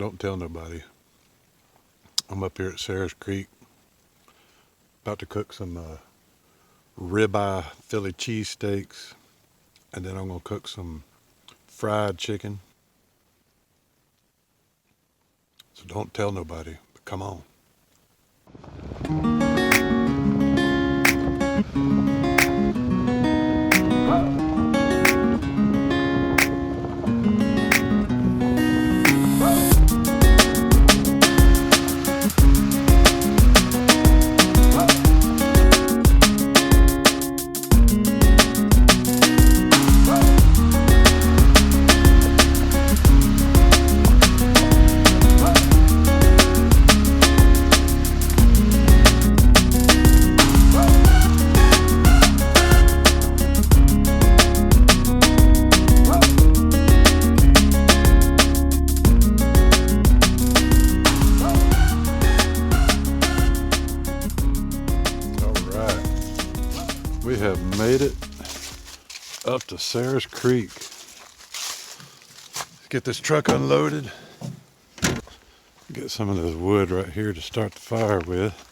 Don't tell nobody. I'm up here at Sarah's Creek, about to cook some ribeye Philly cheesesteaks, and then I'm gonna cook some fried chicken. So don't tell nobody, but come on. All right, we have made it up to Sarah's Creek. Let's get this truck unloaded. Get some of this wood right here to start the fire with.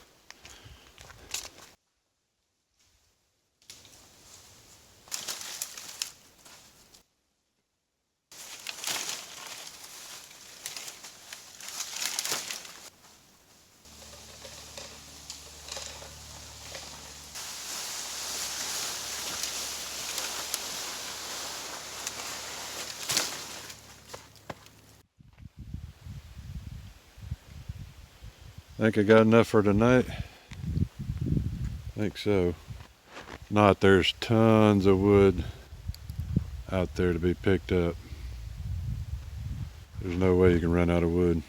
Think I got enough for tonight? Think so. Not, there's tons of wood out there to be picked up. There's no way you can run out of wood.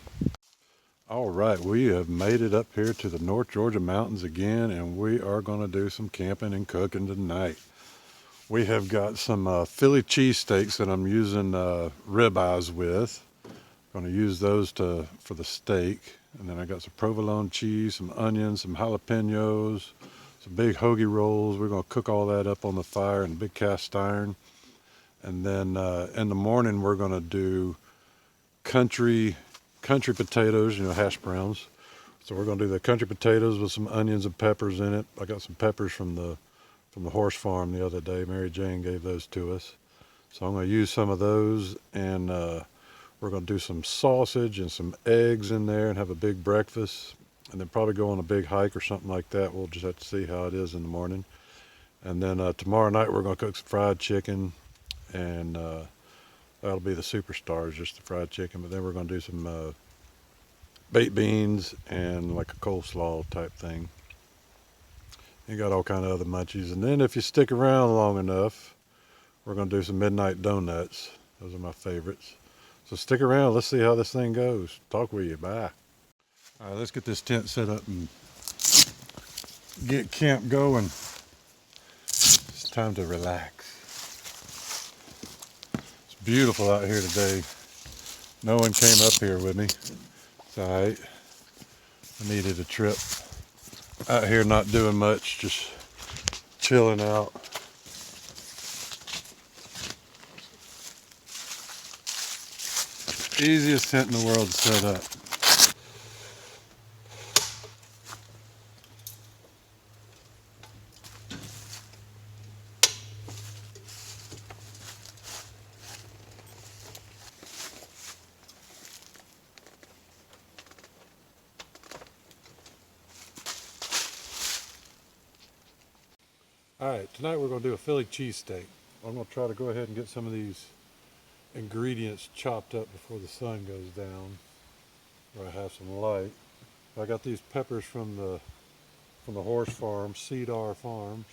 All right, we have made it up here to the North Georgia mountains again, and we are going to do some camping and cooking tonight. We have got some Philly cheesesteaks that I'm using ribeyes with. Going to use those for the steak. And then I got some provolone cheese, some onions, some jalapenos, some big hoagie rolls. We're going to cook all that up on the fire in a big cast iron. And then in the morning we're going to do country potatoes, hash browns. So we're going to do the country potatoes with some onions and peppers in it. I got some peppers from the horse farm the other day. Mary Jane gave those to us. So I'm going to use some of those, and we're going to do some sausage and some eggs in there and have a big breakfast, and then probably go on a big hike or something like that. We'll just have to see how it is in the morning. And then tomorrow night we're going to cook some fried chicken, and that'll be the superstars, just the fried chicken. But then we're going to do some baked beans and like a coleslaw type thing. You got all kind of other munchies. And then if you stick around long enough, we're going to do some midnight donuts. Those are my favorites. So stick around. Let's see how this thing goes. Talk with you. Bye. All right, let's get this tent set up and get camp going. It's time to relax. It's beautiful out here today. No one came up here with me. It's all right. I needed a trip. Out here not doing much, just chilling out. Easiest tent in the world to set up. All right, tonight we're going to do a Philly cheesesteak. I'm going to try to go ahead and get some of these ingredients chopped up before the sun goes down, where I have some light. I got these peppers from the horse farm, Cedar Farms.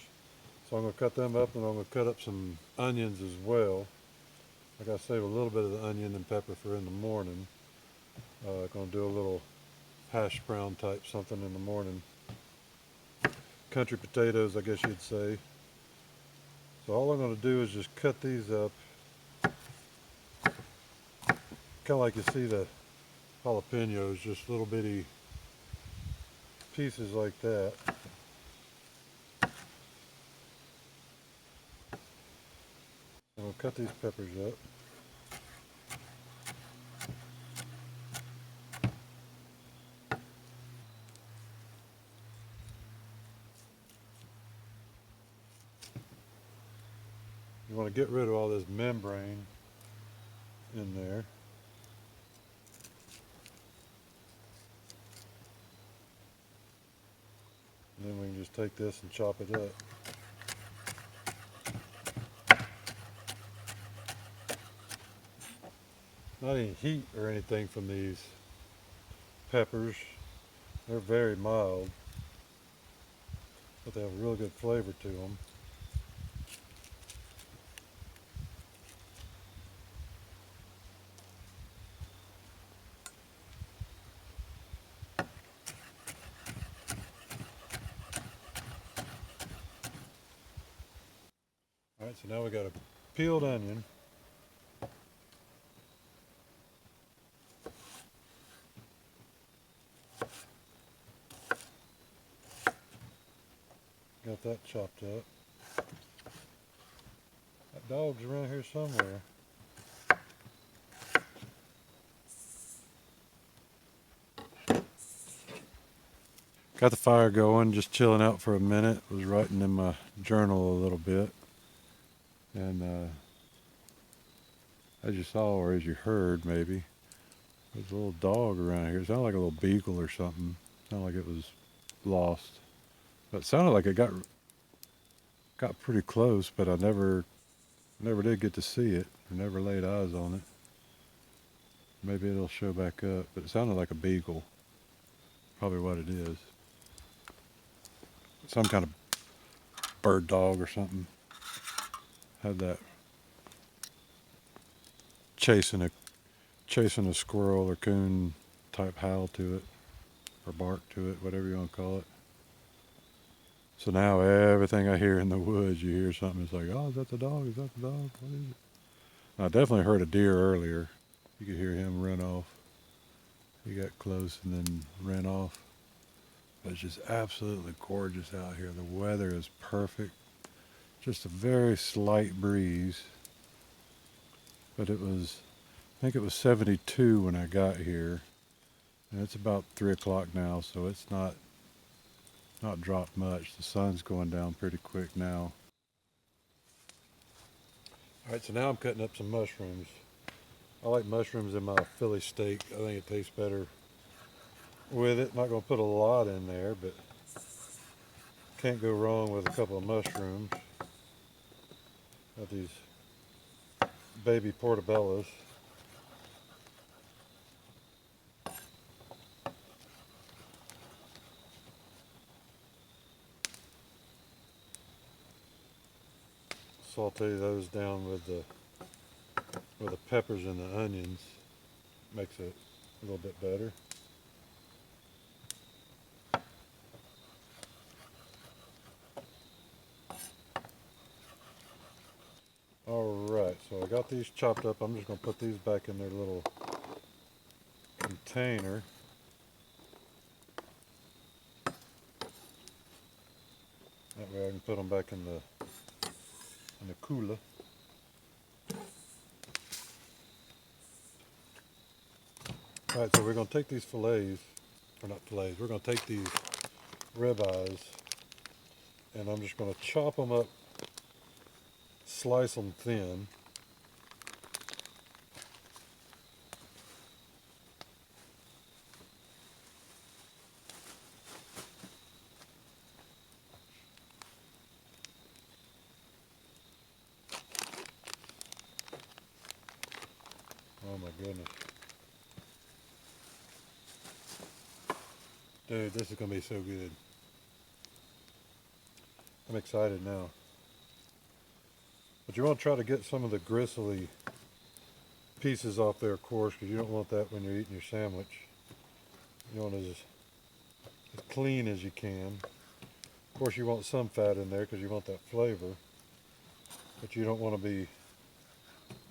So I'm going to cut them up, and I'm going to cut up some onions as well. I got to save a little bit of the onion and pepper for in the morning. Going to do a little hash brown type something in the morning. Country potatoes, I guess you'd say. So all I'm going to do is just cut these up, kind of like you see the jalapenos, just little bitty pieces like that. And we'll cut these peppers up. going to get rid of all this membrane in there. And then we can just take this and chop it up. Not any heat or anything from these peppers. They're very mild, but they have a really good flavor to them. All right, so now we got a peeled onion. Got that chopped up. That dog's around here somewhere. Got the fire going, just chilling out for a minute. Was writing in my journal a little bit. And as you saw, or as you heard maybe, there's a little dog around here. It sounded like a little beagle or something. It sounded like it was lost. But it sounded like it got pretty close, but I never did get to see it. I never laid eyes on it. Maybe it'll show back up, but it sounded like a beagle. Probably what it is. Some kind of bird dog or something. Had that chasing a squirrel or coon type howl to it, or bark to it, whatever you want to call it. So now everything I hear in the woods, you hear something, it's like, oh, is that the dog? Is that the dog? What is it? I definitely heard a deer earlier. You could hear him run off. He got close and then ran off. But it's just absolutely gorgeous out here. The weather is perfect. Just a very slight breeze. But I think it was 72 when I got here. And it's about 3 o'clock now, so it's not dropped much. The sun's going down pretty quick now. All right, so now I'm cutting up some mushrooms. I like mushrooms in my Philly steak. I think it tastes better with it. Not going to put a lot in there, but can't go wrong with a couple of mushrooms. Got these baby portobellos. Saute those down with the peppers and the onions. Makes it a little bit better. Alright, so I got these chopped up. I'm just going to put these back in their little container. That way I can put them back in the cooler. Alright, so we're going to take these fillets, or not fillets, we're going to take these ribeyes, and I'm just going to chop them up, slice them thin. Oh my goodness. Dude, this is going to be so good. I'm excited now. But you want to try to get some of the gristly pieces off there, of course, because you don't want that when you're eating your sandwich. You want it as clean as you can. Of course, you want some fat in there because you want that flavor. But you don't want to be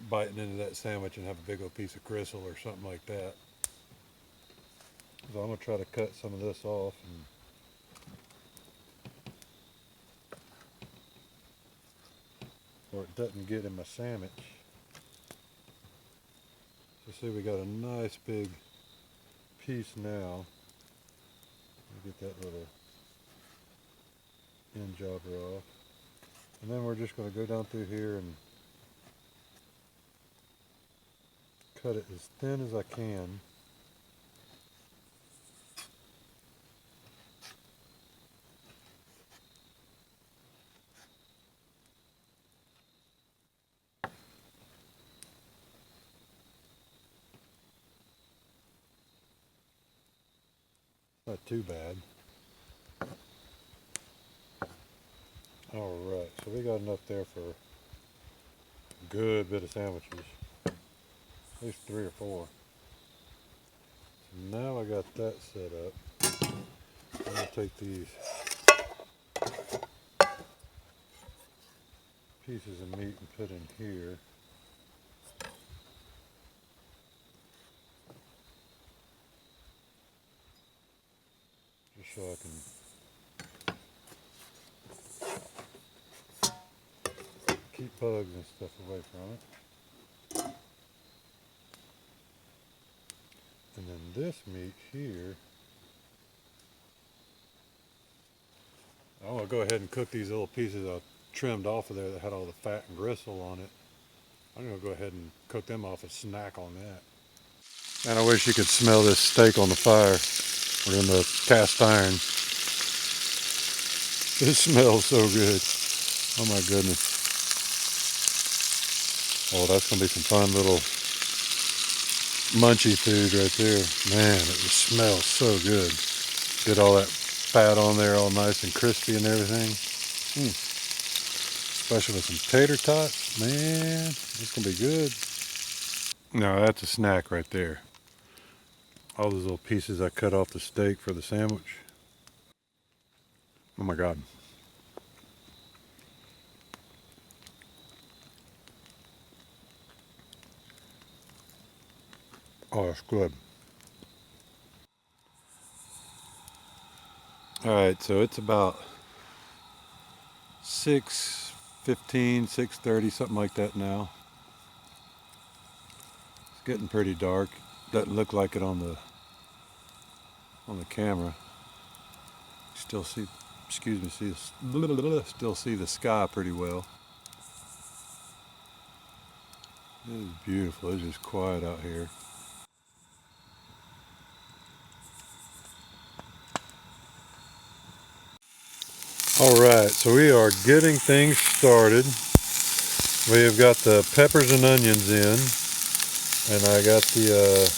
biting into that sandwich and have a big old piece of gristle or something like that. So I'm going to try to cut some of this off or it doesn't get in my sandwich. So see, we got a nice big piece now. Get that little end jobber off. And then we're just going to go down through here and cut it as thin as I can. Not too bad. Alright, so we got enough there for a good bit of sandwiches. At least 3 or 4. Now I got that set up. I'm going to take these pieces of meat and put in here. Just so I can keep bugs and stuff away from it. And then this meat here, I'm going to go ahead and cook these little pieces I trimmed off of there that had all the fat and gristle on it. I'm going to go ahead and cook them off a snack on that. And I wish you could smell this steak on the fire or in the cast iron. It smells so good. Oh my goodness. Oh, that's going to be some fun little munchy food right there. Man, it just smells so good. Get all that fat on there all nice and crispy and everything. Especially with some tater tots. Man, it's going to be good. Now that's a snack right there. All those little pieces I cut off the steak for the sandwich. Oh my God. Oh, that's good. Alright, so it's about 6:15, 6:30, something like that now. It's getting pretty dark. Doesn't look like it on the camera. Still see, excuse me, still see the sky pretty well. It is beautiful. It's just quiet out here. Alright, so we are getting things started. We have got the peppers and onions in, and I got the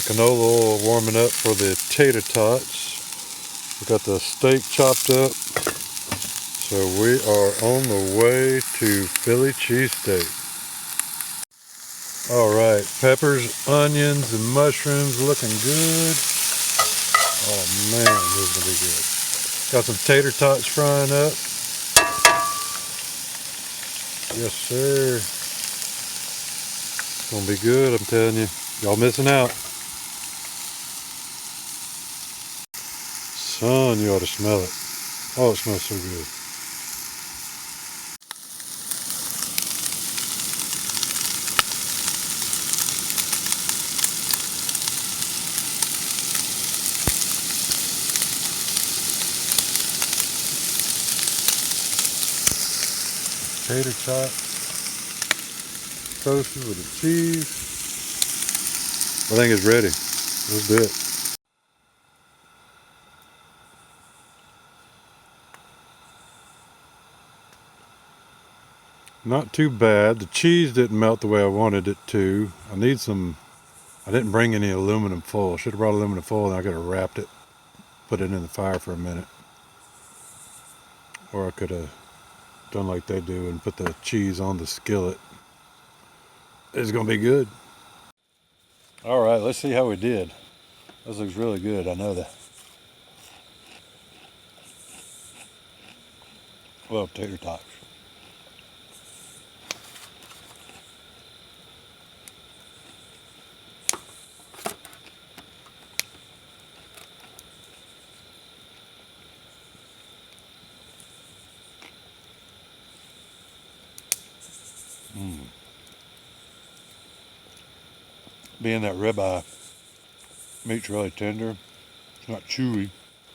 canola oil warming up for the tater tots. We got the steak chopped up. So we are on the way to Philly cheesesteak. Alright, peppers, onions, and mushrooms looking good. Oh man, this is going to be good. Got some tater tots frying up. Yes sir. It's going to be good, I'm telling you. Y'all missing out. Son, you ought to smell it. Oh, it smells so good. Tater tot toasted with the cheese. I think it's ready. Let's do it. Not too bad. The cheese didn't melt the way I wanted it to. I need some. I didn't bring any aluminum foil. Should have brought aluminum foil and I could have wrapped it, put it in the fire for a minute. Or I could have done like they do and put the cheese on the skillet. It's going to be good. All right, let's see how we did. This looks really good. I know that. Love tater tots. Being that ribeye meat's really tender. It's not chewy.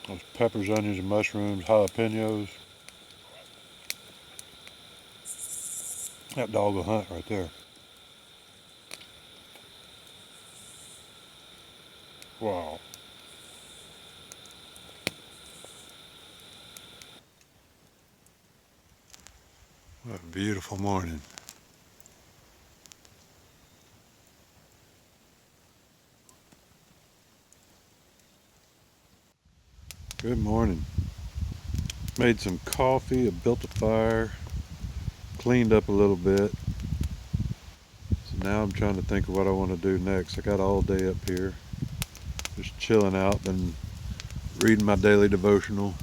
Those peppers, onions, and mushrooms, jalapenos. That dog will hunt right there. Wow. What a beautiful morning. Good morning. Made some coffee, I built a fire, cleaned up a little bit. So now I'm trying to think of what I want to do next. I got all day up here, just chilling out, been reading my daily devotional.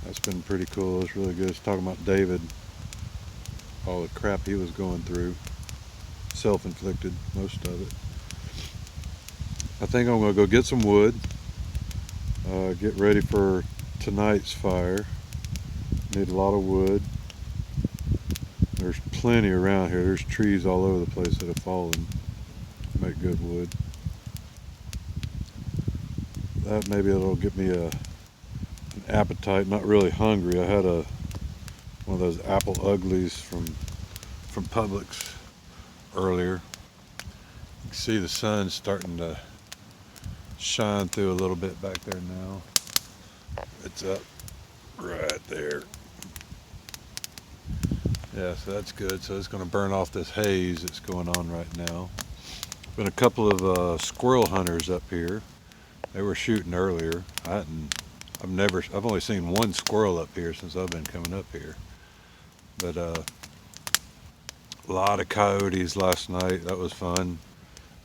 That's been pretty cool. It's really good. It's talking about David, all the crap he was going through, self-inflicted, most of it. I think I'm going to go get some wood, get ready for tonight's fire. Need a lot of wood. There's plenty around here. There's trees all over the place that have fallen. Make good wood. That maybe it'll get me an appetite. Not really hungry. I had one of those apple uglies from Publix earlier. You can see the sun starting to shine through a little bit back there now. It's up right there. Yeah, so that's good. So it's going to burn off this haze that's going on right now. Been a couple of squirrel hunters up here. They were shooting earlier. I've only seen one squirrel up here since I've been coming up here. But a lot of coyotes last night. That was fun.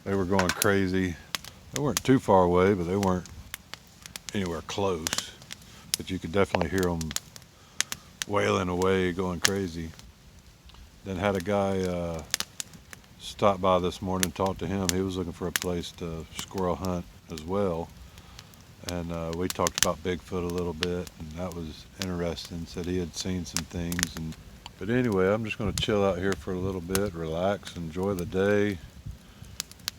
They were going crazy. They weren't too far away, but they weren't anywhere close. But you could definitely hear them wailing away, going crazy. Then had a guy stop by this morning, talk to him. He was looking for a place to squirrel hunt as well. And we talked about Bigfoot a little bit, and that was interesting. Said he had seen some things. But anyway, I'm just going to chill out here for a little bit, relax, enjoy the day.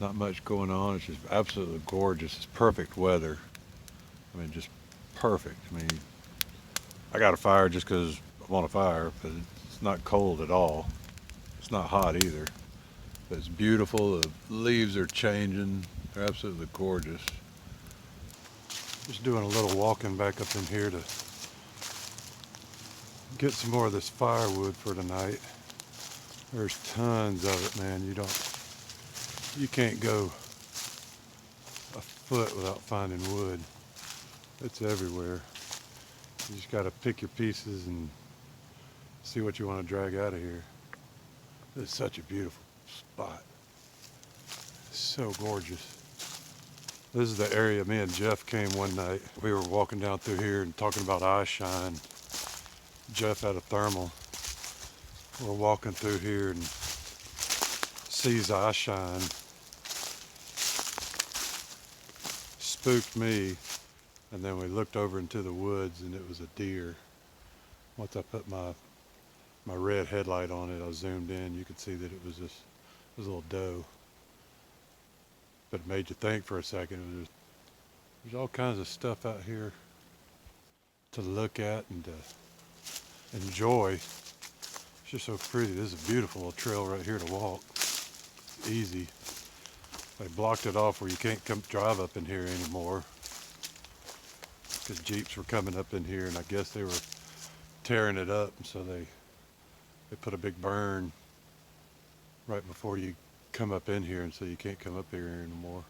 Not much going on. It's just absolutely gorgeous. It's perfect weather. I mean, just perfect. I mean, I got a fire just because I want a fire, but it's not cold at all. It's not hot either. But it's beautiful. The leaves are changing. They're absolutely gorgeous. Just doing a little walking back up in here to get some more of this firewood for tonight. There's tons of it, man. You can't go a foot without finding wood. It's everywhere. You just gotta pick your pieces and see what you want to drag out of here. It's such a beautiful spot. It's so gorgeous. This is the area me and Jeff came one night. We were walking down through here and talking about eye shine. Jeff had a thermal. We're walking through here and sees eye shine. Spooked me. And then we looked over into the woods and it was a deer. Once I put my red headlight on it, I zoomed in, you could see that it was a little doe. But it made you think for a second. There's all kinds of stuff out here to look at and to enjoy. It's just so pretty. This is a beautiful little trail right here to walk. Easy. They blocked it off where you can't come drive up in here anymore, because Jeeps were coming up in here, and I guess they were tearing it up, so they put a big burn right before you come up in here, and so you can't come up here anymore.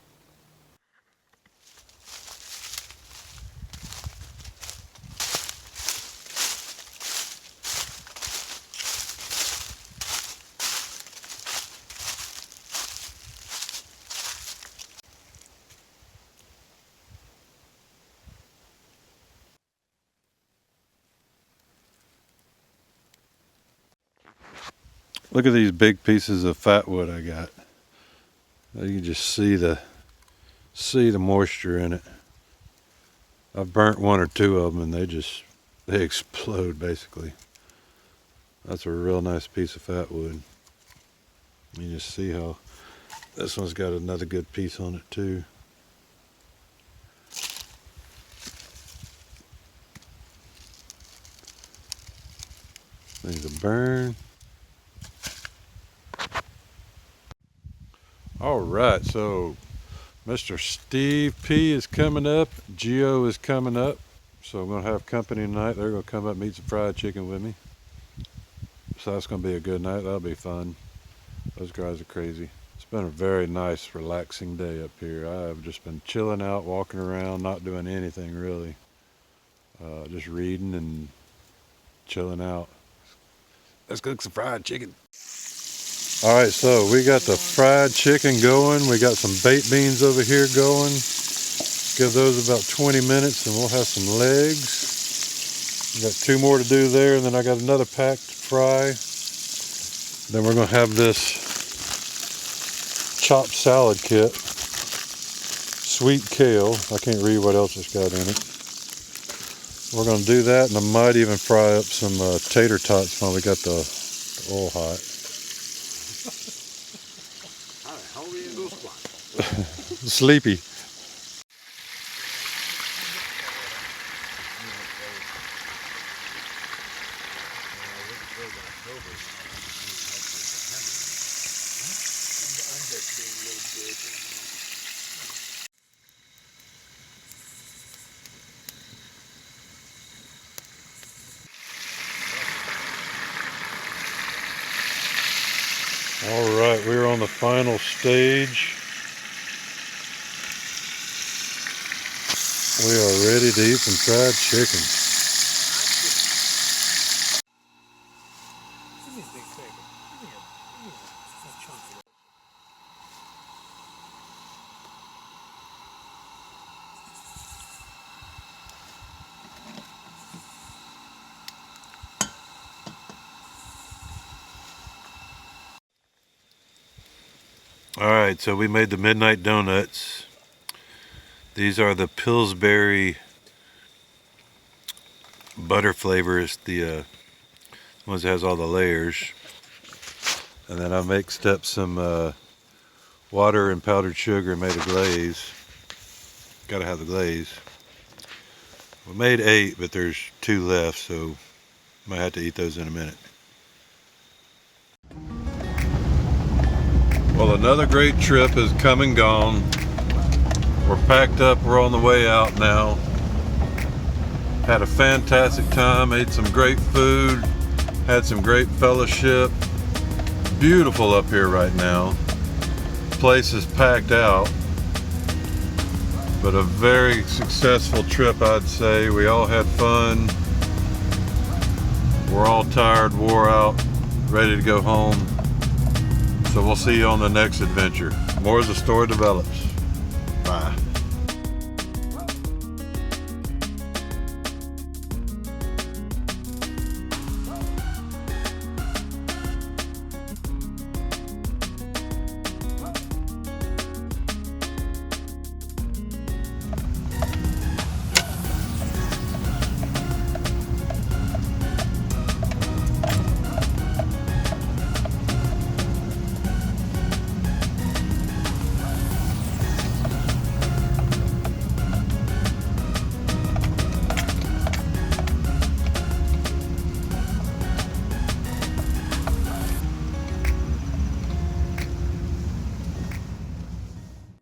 Look at these big pieces of fat wood I got. You can just see the moisture in it. I've burnt one or two of them and they explode basically. That's a real nice piece of fat wood. You just see how this one's got another good piece on it too. Things a burn. All right, so Mr. Steve P is coming up. Geo is coming up. So I'm going to have company tonight. They're going to come up and eat some fried chicken with me. So that's going to be a good night. That'll be fun. Those guys are crazy. It's been a very nice, relaxing day up here. I have just been chilling out, walking around, not doing anything really. Just reading and chilling out. Let's cook some fried chicken. All right, so we got the fried chicken going. We got some baked beans over here going. Give those about 20 minutes and we'll have some legs. We got 2 more to do there, and then I got another pack to fry. Then we're gonna have this chopped salad kit. Sweet kale. I can't read what else it's got in it. We're gonna do that, and I might even fry up some tater tots while we got the oil hot. Sleepy. All right, we're on the final stage. We are ready to eat some fried chicken. All right, so we made the midnight donuts. These are the Pillsbury butter flavors, the ones that has all the layers. And then I mixed up some water and powdered sugar and made a glaze. Gotta have the glaze. We made 8, but there's 2 left, so might have to eat those in a minute. Well, another great trip has come and gone. We're packed up, we're on the way out now. Had a fantastic time, ate some great food, had some great fellowship. Beautiful up here right now. Place is packed out, but a very successful trip, I'd say. We all had fun. We're all tired, wore out, ready to go home. So we'll see you on the next adventure. More as the story develops. Bye.